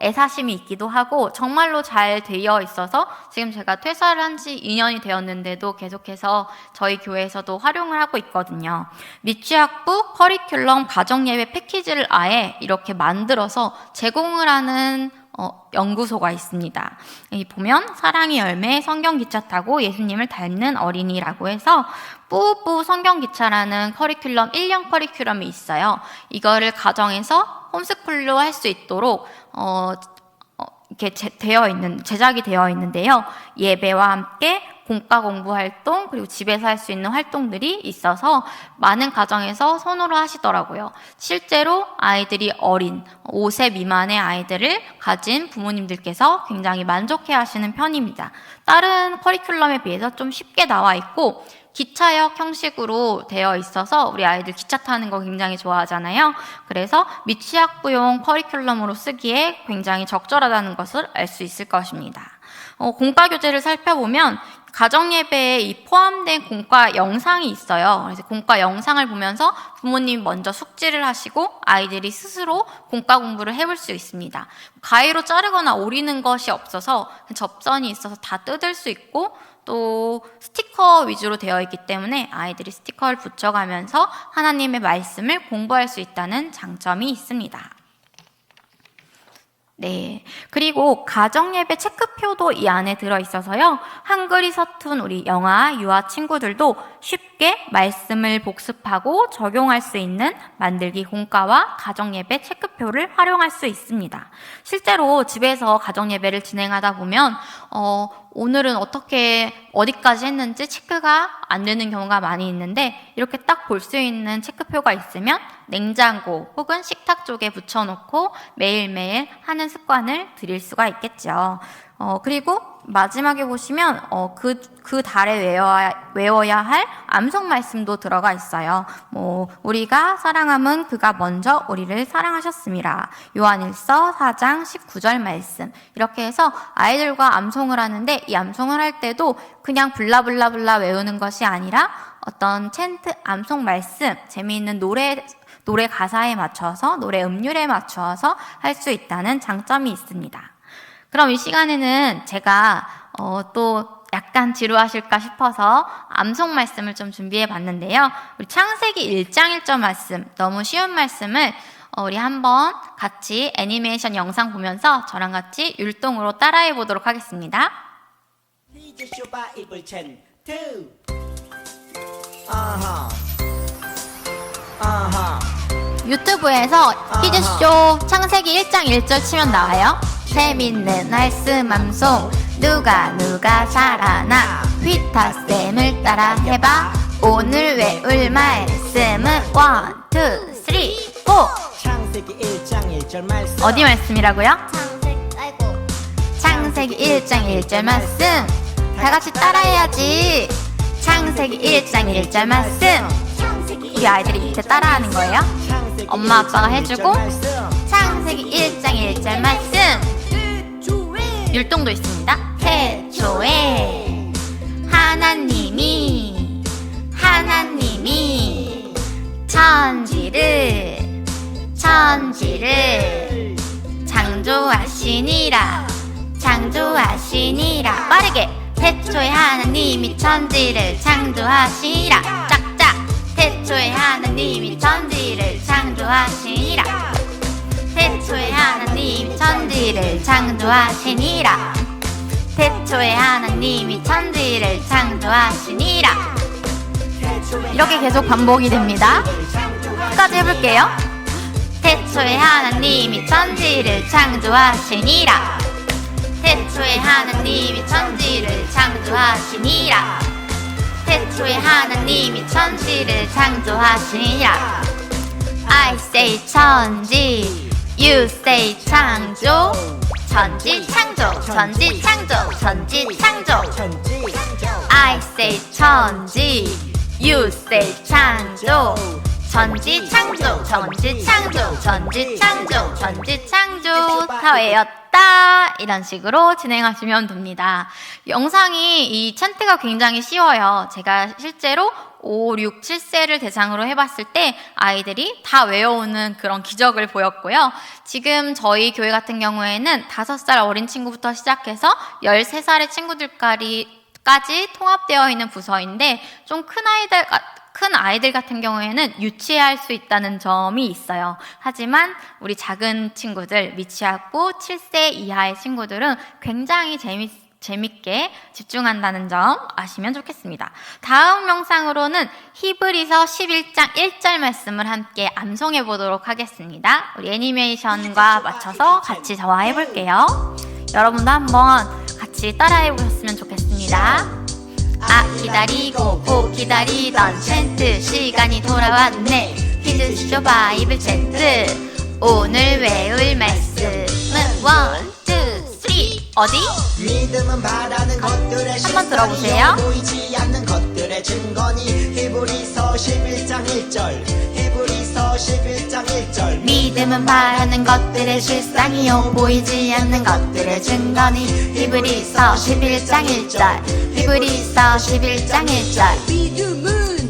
애사심이 있기도 하고 정말로 잘 되어 있어서 지금 제가 퇴사를 한 지 2년이 되었는데도 계속해서 저희 교회에서도 활용을 하고 있거든요. 미취학부 커리큘럼 가정예배 패키지를 아예 이렇게 만들어서 제공을 하는 연구소가 있습니다. 여기 보면 사랑의 열매 성경기차 타고 예수님을 닮는 어린이라고 해서 뿌뿌 성경기차라는 커리큘럼 1년 커리큘럼이 있어요. 이거를 가정에서 홈스쿨로 할 수 있도록 이렇게 제작이 되어 있는데요. 예배와 함께 공과 공부 활동 그리고 집에서 할 수 있는 활동들이 있어서 많은 가정에서 선호를 하시더라고요. 실제로 아이들이 어린 5세 미만의 아이들을 가진 부모님들께서 굉장히 만족해 하시는 편입니다. 다른 커리큘럼에 비해서 좀 쉽게 나와 있고 기차역 형식으로 되어 있어서 우리 아이들 기차 타는 거 굉장히 좋아하잖아요. 그래서 미취학부용 커리큘럼으로 쓰기에 굉장히 적절하다는 것을 알 수 있을 것입니다. 공과 교재를 살펴보면 가정예배에 포함된 공과 영상이 있어요. 그래서 공과 영상을 보면서 부모님이 먼저 숙지를 하시고 아이들이 스스로 공과 공부를 해볼 수 있습니다. 가위로 자르거나 오리는 것이 없어서 접선이 있어서 다 뜯을 수 있고 또 스티커 위주로 되어 있기 때문에 아이들이 스티커를 붙여가면서 하나님의 말씀을 공부할 수 있다는 장점이 있습니다. 네. 그리고 가정예배 체크표도 이 안에 들어있어서요. 한글이 서툰 우리 영아, 유아 친구들도 쉽게 말씀을 복습하고 적용할 수 있는 만들기 공과와 가정예배 체크표를 활용할 수 있습니다. 실제로 집에서 가정예배를 진행하다 보면 오늘은 어디까지 했는지 체크가 안 되는 경우가 많이 있는데 이렇게 딱 볼 수 있는 체크표가 있으면 냉장고 혹은 식탁 쪽에 붙여놓고 매일매일 하는 습관을 들일 수가 있겠죠. 그리고 마지막에 보시면 그 달에 외워야 할 암송 말씀도 들어가 있어요. 우리가 사랑함은 그가 먼저 우리를 사랑하셨습니다. 요한일서 4장 19절 말씀. 이렇게 해서 아이들과 암송을 하는데 이 암송을 할 때도 그냥 블라블라블라 외우는 것이 아니라 어떤 챈트 암송 말씀, 재미있는 노래 가사에 맞춰서 노래 음률에 맞춰서 할 수 있다는 장점이 있습니다. 그럼 이 시간에는 제가 또 약간 지루하실까 싶어서 암송 말씀을 좀 준비해 봤는데요. 우리 창세기 1장 1절 말씀, 너무 쉬운 말씀을 우리 한번 같이 애니메이션 영상 보면서 저랑 같이 율동으로 따라해 보도록 하겠습니다. 유튜브에서 퀴즈쇼 창세기 1장 1절 치면 나와요. 재밌는 말씀함송 누가 살아나 휘타쌤을 따라 해봐. 오늘 외울 말씀은 1, 2, 3, 4. 창세기 1장 1절 말씀. 어디 말씀이라고요? 창세기 1장 1절 말씀. 다 같이 따라해야지. 창세기 1장 1절 말씀. 우리 아이들이 밑에 따라하는 거예요. 엄마 아빠가 해주고 창세기 1장 1절 말씀. 율동도 있습니다. 태초에 하나님이 천지를 창조하시니라. 빠르게. 태초에 하나님이 천지를 창조하시니라. 짝짝. 태초에 하나님이 천지를 창조하시니라. 태초에 하나님이 천지를 창조하시니라. 태초에 하나님이 천지를 창조하시니라. 이렇게 계속 반복이 됩니다. 끝까지 해볼게요. 태초에 하나님이 천지를 창조하시니라. 태초에 하나님이 천지를 창조하시니라. 태초에 하나님이 천지를 창조하시니라. I say 천지, you say 창조. 천지 창조. I say 천지, you say 창조. 천지 창조. 다 외웠다. 이런 식으로 진행하시면 됩니다. 영상이 이 찬트가 굉장히 쉬워요. 제가 실제로 5, 6, 7세를 대상으로 해봤을 때 아이들이 다 외워오는 그런 기적을 보였고요. 지금 저희 교회 같은 경우에는 5살 어린 친구부터 시작해서 13살의 친구들까지 통합되어 있는 부서인데 좀 큰 아이들 같은 경우에는 유치할 수 있다는 점이 있어요. 하지만 우리 작은 친구들, 미취학부 7세 이하의 친구들은 굉장히 재밌게 집중한다는 점 아시면 좋겠습니다. 다음 영상으로는 히브리서 11장 1절 말씀을 함께 암송해 보도록 하겠습니다. 우리 애니메이션과 맞춰서 같이 저와 해볼게요. 여러분도 한번 같이 따라해 보셨으면 좋겠습니다. 기다리고 기다리던 챈트 시간이 돌아왔네. 퀴즈쇼 바이블 챈트. 오늘 외울 말씀은 1, 2, 3. 어디? 믿음은 바라는 것들의 한번 들어보세요. 보이지 않는 것들의 증거니. 히브리서 11장 1절. 히브리서 11장 1절. 믿음은 바라는 것들의 실상이요 보이지 않는 것들의 증거니. 히브리서 11장 1절. 히브리서 11장 1절.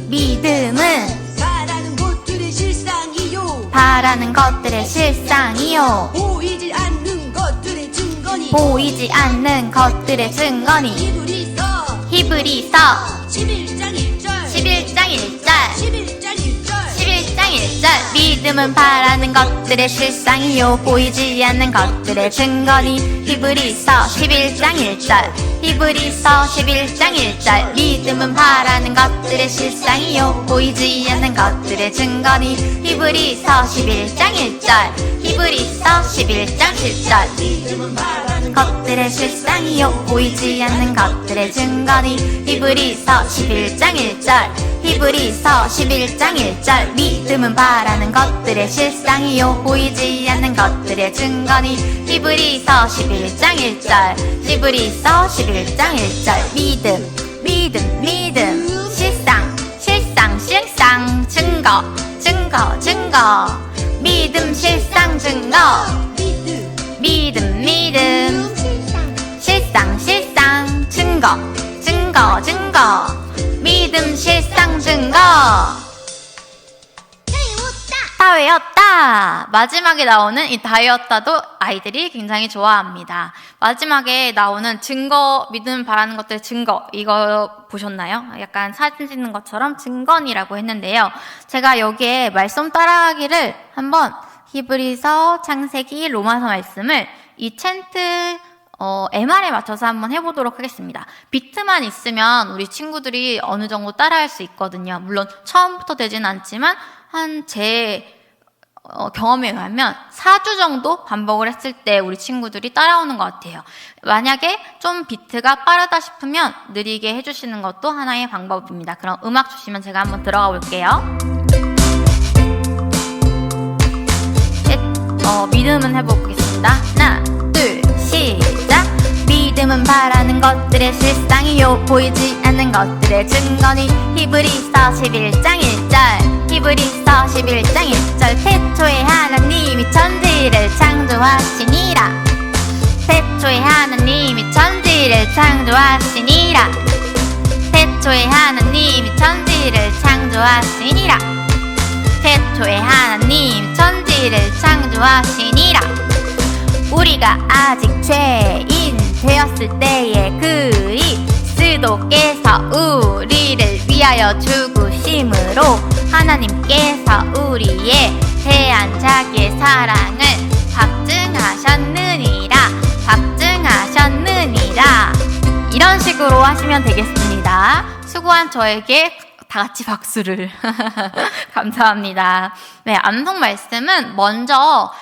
믿음은 바라는 것들의 실상이요 바라는 것들의 실상이요 보이지 않는 것들의 증거니. 보이지 않는 것들의 증거니. 히브리서 11장 1절 11장 1절. 11장 1절. 믿음은 바라는 것들의 실상이요 보이지 않는 것들의 증거니. 히브리서 11장 1절. 히브리서 11장 1절. 믿음은 바라는 것들의 실상이요 보이지 않는 것들의 증거니. 히브리서 11장 1절. 히브리서 11장 1절. 믿음은 바라는 것들의 실상이요 보이지 않는 것들의 증거니. 히브리서 11장 1절. 히브리서 11장 1절. 믿음은 바라는 것들의 실상이요 보이지 않는 것들의 증거니. 히브리서 11장 1절. 히브리서 11장 1절. 믿음 실상 증거 믿음 실상 증거. 믿음 실상 증거 믿음 실상 증거. 다 외웠다. 마지막에 나오는 이 다 외웠다도 아이들이 굉장히 좋아합니다. 마지막에 나오는 증거, 믿음 바라는 것들의 증거, 이거 보셨나요? 약간 사진 찍는 것처럼 증거니라고 했는데요. 제가 여기에 말씀 따라하기를 한번 히브리서, 창세기, 로마서 말씀을 이 챈트 MR에 맞춰서 한번 해보도록 하겠습니다. 비트만 있으면 우리 친구들이 어느 정도 따라할 수 있거든요. 물론 처음부터 되진 않지만 제 경험에 의하면 4주 정도 반복을 했을 때 우리 친구들이 따라오는 것 같아요. 만약에 좀 비트가 빠르다 싶으면 느리게 해주시는 것도 하나의 방법입니다. 그럼 음악 주시면 제가 한번 들어가 볼게요. 믿음은 해보겠습니다. 하나, 둘, 시작! 믿음은 바라는 것들의 실상이요 보이지 않는 것들의 증거니. 히브리서 11장 1절, 히브리서 11장 1절. 태초에 하나님이 천지를 창조하시니라. 태초에 하나님이 천지를 창조하시니라. 태초에 하나님이 천지를 창조하시니라. 태초에 하나님 천지를 창조하시니라. 우리가 아직 죄인 되었을 때에 그리스도께서 우리를 위하여 죽으심으로 하나님께서 우리에 대한 자기의 사랑을 확증하셨느니라. 확증하셨느니라. 이런 식으로 하시면 되겠습니다. 수고한 저에게 다 같이 박수를. 감사합니다. 네, 암송 말씀은 먼저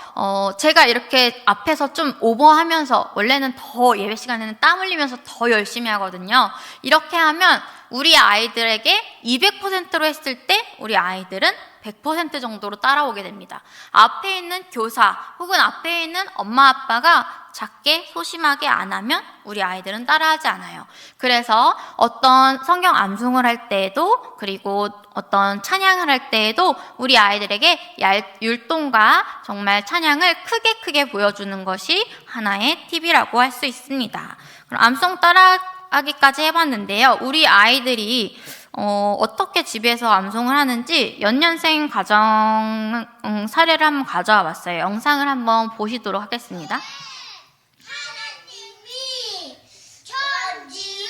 제가 이렇게 앞에서 좀 오버하면서, 원래는 더 예배 시간에는 땀 흘리면서 더 열심히 하거든요. 이렇게 하면 우리 아이들에게 200%로 했을 때 우리 아이들은 100% 정도로 따라오게 됩니다. 앞에 있는 교사 혹은 앞에 있는 엄마 아빠가 작게 소심하게 안 하면 우리 아이들은 따라하지 않아요. 그래서 어떤 성경 암송을 할 때에도, 그리고 어떤 찬양을 할 때에도 우리 아이들에게 율동과 정말 찬양을 크게 보여주는 것이 하나의 팁이라고 할 수 있습니다. 그럼 암송 따라하기까지 해봤는데요. 우리 아이들이 어떻게 집에서 암송을 하는지 연년생 가정 사례를 한번 가져와 봤어요. 영상을 한번 보시도록 하겠습니다.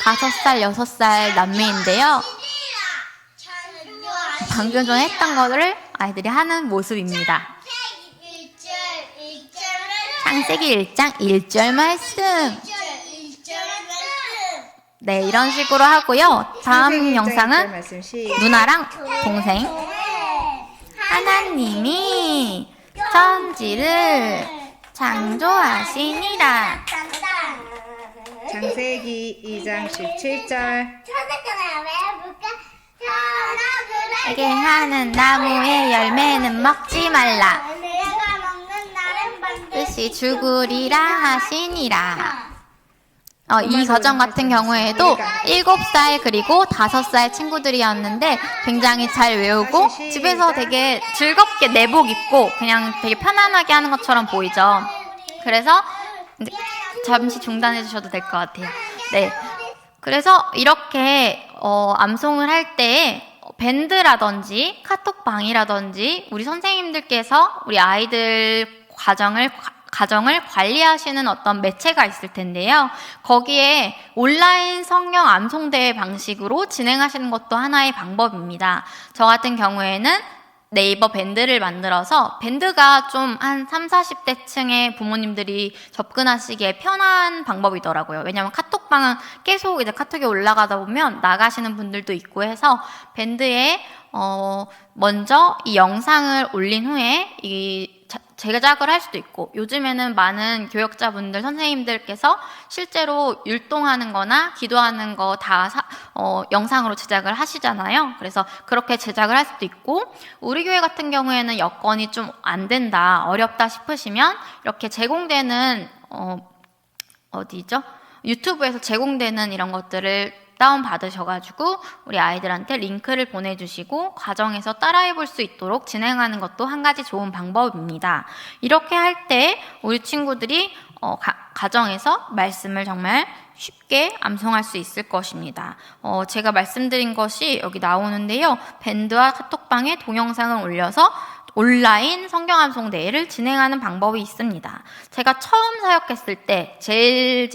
5살, 6살 남매인데요. 방금 전에 했던 거를 아이들이 하는 모습입니다. 창세기 1장 1절 말씀. 네, 이런 식으로 하고요. 다음 영상은 누나랑 동생. 하나님이 천지를 창조하시니라. 창세기 2장 17절. 에게 하는 나무의 열매는 먹지 말라. 뜻이 죽으리라 하시니라. 이 가정 같은 경우에도 7살 그리고 5살 친구들이었는데 굉장히 잘 외우고 집에서 되게 즐겁게 내복 입고 그냥 되게 편안하게 하는 것처럼 보이죠. 그래서 이제 잠시 중단해 주셔도 될 것 같아요. 네. 그래서 이렇게 암송을 할 때 밴드라든지 카톡방이라든지 우리 선생님들께서 우리 아이들 가정을 관리하시는 어떤 매체가 있을 텐데요. 거기에 온라인 성경 암송대회 방식으로 진행하시는 것도 하나의 방법입니다. 저 같은 경우에는 네이버 밴드를 만들어서, 밴드가 좀 한 30, 40대 층의 부모님들이 접근하시기에 편한 방법이더라고요. 왜냐하면 카톡방은 계속 이제 카톡에 올라가다 보면 나가시는 분들도 있고 해서 밴드에 먼저 이 영상을 올린 후에 제작을 할 수도 있고, 요즘에는 많은 교역자분들, 선생님들께서 실제로 율동하는 거나 기도하는 거 다 영상으로 제작을 하시잖아요. 그래서 그렇게 제작을 할 수도 있고, 우리 교회 같은 경우에는 여건이 좀 안 된다, 어렵다 싶으시면 이렇게 제공되는 유튜브에서 제공되는 이런 것들을 다운받으셔가지고 우리 아이들한테 링크를 보내주시고 가정에서 따라해 볼 수 있도록 진행하는 것도 한 가지 좋은 방법입니다. 이렇게 할 때 우리 친구들이 가정에서 말씀을 정말 쉽게 암송할 수 있을 것입니다. 제가 말씀드린 것이 여기 나오는데요. 밴드와 카톡방에 동영상을 올려서 온라인 성경 암송 대회를 진행하는 방법이 있습니다. 제가 처음 사역했을 때 제일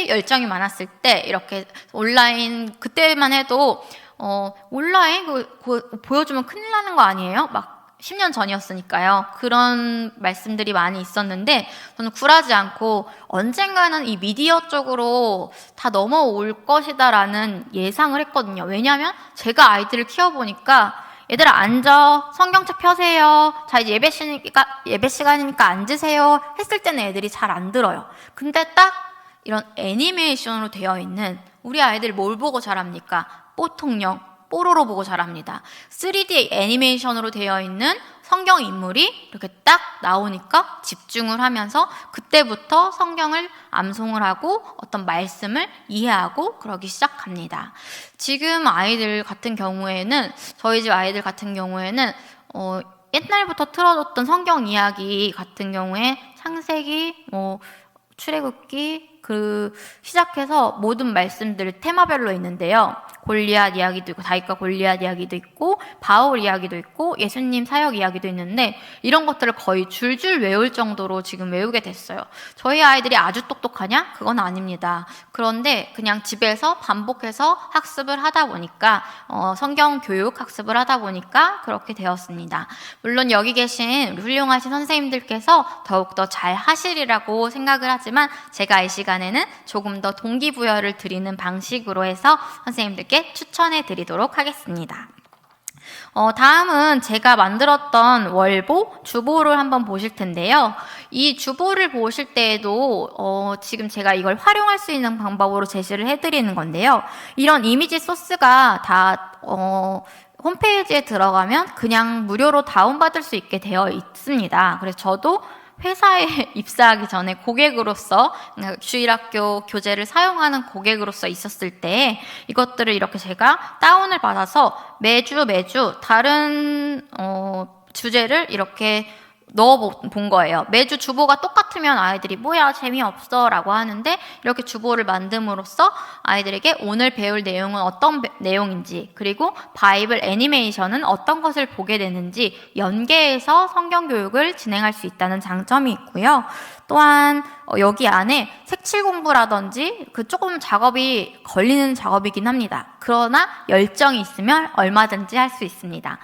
열정이 많았을 때 이렇게 온라인, 그때만 해도 온라인 보여주면 큰일 나는 거 아니에요? 막 10년 전이었으니까요. 그런 말씀들이 많이 있었는데 저는 굴하지 않고 언젠가는 이 미디어 쪽으로 다 넘어올 것이다라는 예상을 했거든요. 왜냐하면 제가 아이들을 키워보니까 얘들아 앉아, 성경책 펴세요, 자 이제 예배 시간이니까 앉으세요 했을 때는 애들이 잘 안 들어요. 근데 딱 이런 애니메이션으로 되어 있는, 우리 아이들 뭘 보고 자랍니까? 뽀통령, 뽀로로 보고 자랍니다. 3D 애니메이션으로 되어 있는 성경 인물이 이렇게 딱 나오니까 집중을 하면서 그때부터 성경을 암송을 하고 어떤 말씀을 이해하고 그러기 시작합니다. 지금 아이들 같은 경우에는, 저희 집 아이들 같은 경우에는 옛날부터 틀어줬던 성경 이야기 같은 경우에 창세기, 출애굽기 시작해서 모든 말씀들 테마별로 있는데요. 골리앗 이야기도 있고, 다윗과 골리앗 이야기도 있고, 바울 이야기도 있고, 예수님 사역 이야기도 있는데 이런 것들을 거의 줄줄 외울 정도로 지금 외우게 됐어요. 저희 아이들이 아주 똑똑하냐? 그건 아닙니다. 그런데 그냥 집에서 반복해서 학습을 하다 보니까 성경 교육 학습을 하다 보니까 그렇게 되었습니다. 물론 여기 계신 훌륭하신 선생님들께서 더욱더 잘 하시리라고 생각을 하지만 제가 이 시간에는 조금 더 동기부여를 드리는 방식으로 해서 선생님들께 추천해 드리도록 하겠습니다. 다음은 제가 만들었던 월보, 주보를 한번 보실 텐데요. 이 주보를 보실 때에도 지금 제가 이걸 활용할 수 있는 방법으로 제시를 해드리는 건데요. 이런 이미지 소스가 다 홈페이지에 들어가면 그냥 무료로 다운받을 수 있게 되어 있습니다. 그래서 저도 회사에 입사하기 전에 고객으로서, 주일학교 교재를 사용하는 고객으로서 있었을 때 이것들을 이렇게 제가 다운을 받아서 매주 다른 주제를 이렇게 넣어본 거예요. 매주 주보가 똑같으면 아이들이 뭐야 재미없어 라고 하는데, 이렇게 주보를 만듦으로써 아이들에게 오늘 배울 내용은 어떤 내용인지, 그리고 바이블 애니메이션은 어떤 것을 보게 되는지 연계해서 성경 교육을 진행할 수 있다는 장점이 있고요. 또한 여기 안에 색칠 공부라든지 조금 작업이 걸리는 작업이긴 합니다. 그러나 열정이 있으면 얼마든지 할 수 있습니다.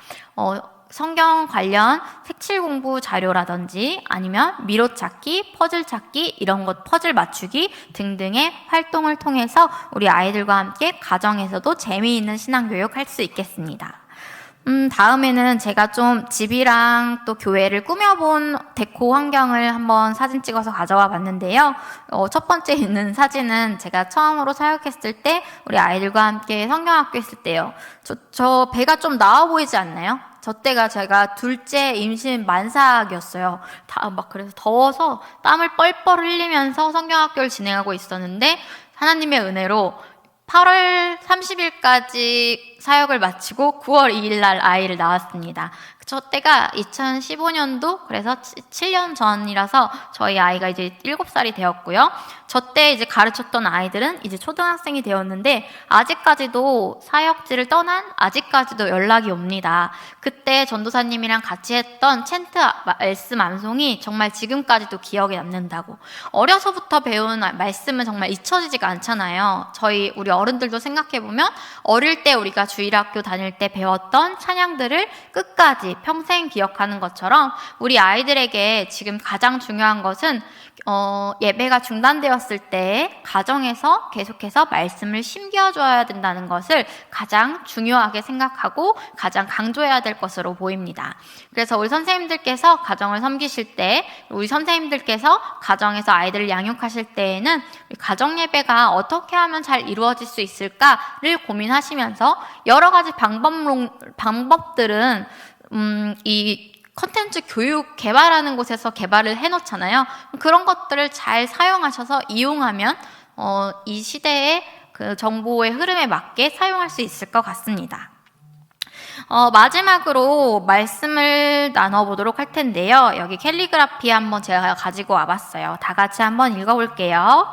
성경 관련 색칠 공부 자료라든지 아니면 미로 찾기, 퍼즐 찾기, 이런 것, 퍼즐 맞추기 등등의 활동을 통해서 우리 아이들과 함께 가정에서도 재미있는 신앙교육 할 수 있겠습니다. 다음에는 제가 좀 집이랑 또 교회를 꾸며본 데코 환경을 한번 사진 찍어서 가져와 봤는데요. 첫 번째 있는 사진은 제가 처음으로 사역했을 때 우리 아이들과 함께 성경학교 했을 때요. 저 배가 좀 나와 보이지 않나요? 저 때가 제가 둘째 임신 만삭이었어요. 그래서 더워서 땀을 뻘뻘 흘리면서 성경학교를 진행하고 있었는데, 하나님의 은혜로 8월 30일까지 사역을 마치고 9월 2일 날 아이를 낳았습니다. 저 때가 2015년도, 그래서 7년 전이라서 저희 아이가 이제 7살이 되었고요. 저 때 이제 가르쳤던 아이들은 이제 초등학생이 되었는데 아직까지도 사역지를 떠난 아직까지도 연락이 옵니다. 그때 전도사님이랑 같이 했던 챈트 말씀 암송이 정말 지금까지도 기억에 남는다고. 어려서부터 배운 말씀은 정말 잊혀지지가 않잖아요. 우리 어른들도 생각해보면 어릴 때 우리가 주일학교 다닐 때 배웠던 찬양들을 끝까지 평생 기억하는 것처럼 우리 아이들에게 지금 가장 중요한 것은 예배가 중단되었을 때 가정에서 계속해서 말씀을 심겨줘야 된다는 것을 가장 중요하게 생각하고 가장 강조해야 될 것으로 보입니다. 그래서 우리 선생님들께서 가정을 섬기실 때, 우리 선생님들께서 가정에서 아이들을 양육하실 때에는 가정 예배가 어떻게 하면 잘 이루어질 수 있을까를 고민하시면서 여러 가지 방법들은 이 컨텐츠 교육 개발하는 곳에서 개발을 해놓잖아요. 그런 것들을 잘 사용하셔서 이용하면 이 시대의 그 정보의 흐름에 맞게 사용할 수 있을 것 같습니다. 마지막으로 말씀을 나눠보도록 할 텐데요. 여기 캘리그라피 한번 제가 가지고 와봤어요. 다 같이 한번 읽어볼게요.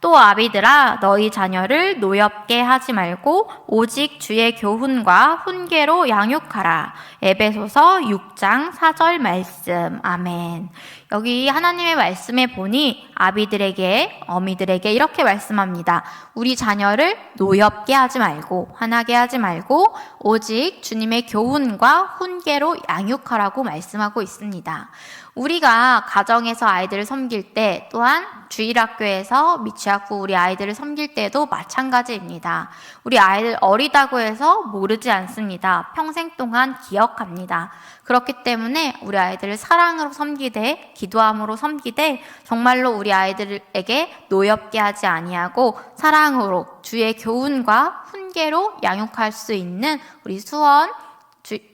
또 아비들아 너희 자녀를 노엽게 하지 말고 오직 주의 교훈과 훈계로 양육하라. 에베소서 6장 4절 말씀. 아멘. 여기 하나님의 말씀에 보니 아비들에게, 어미들에게 이렇게 말씀합니다. 우리 자녀를 노엽게 하지 말고, 화나게 하지 말고 오직 주님의 교훈과 훈계로 양육하라고 말씀하고 있습니다. 우리가 가정에서 아이들을 섬길 때, 또한 주일학교에서 미취학부 우리 아이들을 섬길 때도 마찬가지입니다. 우리 아이들 어리다고 해서 모르지 않습니다. 평생 동안 기억합니다. 그렇기 때문에 우리 아이들을 사랑으로 섬기되, 기도함으로 섬기되, 정말로 우리 아이들에게 노엽게 하지 아니하고 사랑으로 주의 교훈과 훈계로 양육할 수 있는 우리 수원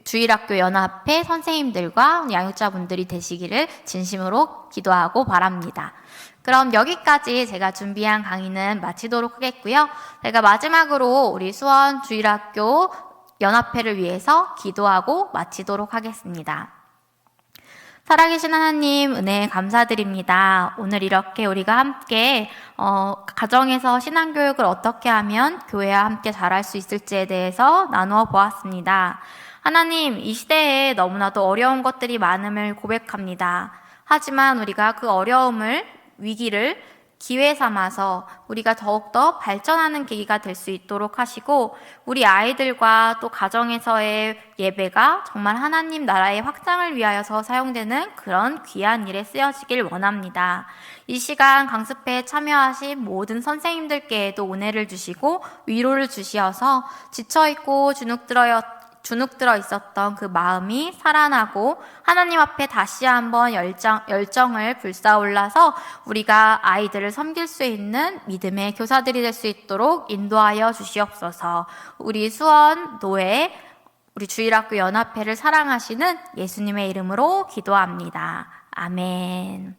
주일학교 연합회 선생님들과 양육자분들이 되시기를 진심으로 기도하고 바랍니다. 그럼 여기까지 제가 준비한 강의는 마치도록 하겠고요. 제가 마지막으로 우리 수원 주일학교 연합회를 위해서 기도하고 마치도록 하겠습니다. 살아계신 하나님, 은혜 감사드립니다. 오늘 이렇게 우리가 함께 가정에서 신앙교육을 어떻게 하면 교회와 함께 잘할 수 있을지에 대해서 나누어 보았습니다. 하나님, 이 시대에 너무나도 어려운 것들이 많음을 고백합니다. 하지만 우리가 그 어려움을, 위기를 기회 삼아서 우리가 더욱더 발전하는 계기가 될 수 있도록 하시고, 우리 아이들과 또 가정에서의 예배가 정말 하나님 나라의 확장을 위하여서 사용되는 그런 귀한 일에 쓰여지길 원합니다. 이 시간 강습회에 참여하신 모든 선생님들께도 은혜를 주시고 위로를 주시어서 지쳐있고 주눅들어 있었던 그 마음이 살아나고 하나님 앞에 다시 한번 열정을 불사올라서 우리가 아이들을 섬길 수 있는 믿음의 교사들이 될 수 있도록 인도하여 주시옵소서. 우리 수원 노회, 우리 주일학교 연합회를 사랑하시는 예수님의 이름으로 기도합니다. 아멘.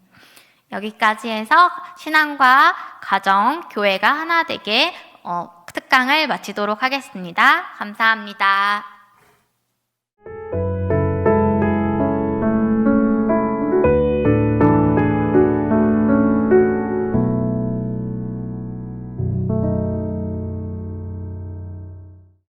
여기까지 해서 신앙과 가정, 교회가 하나 되게 특강을 마치도록 하겠습니다. 감사합니다.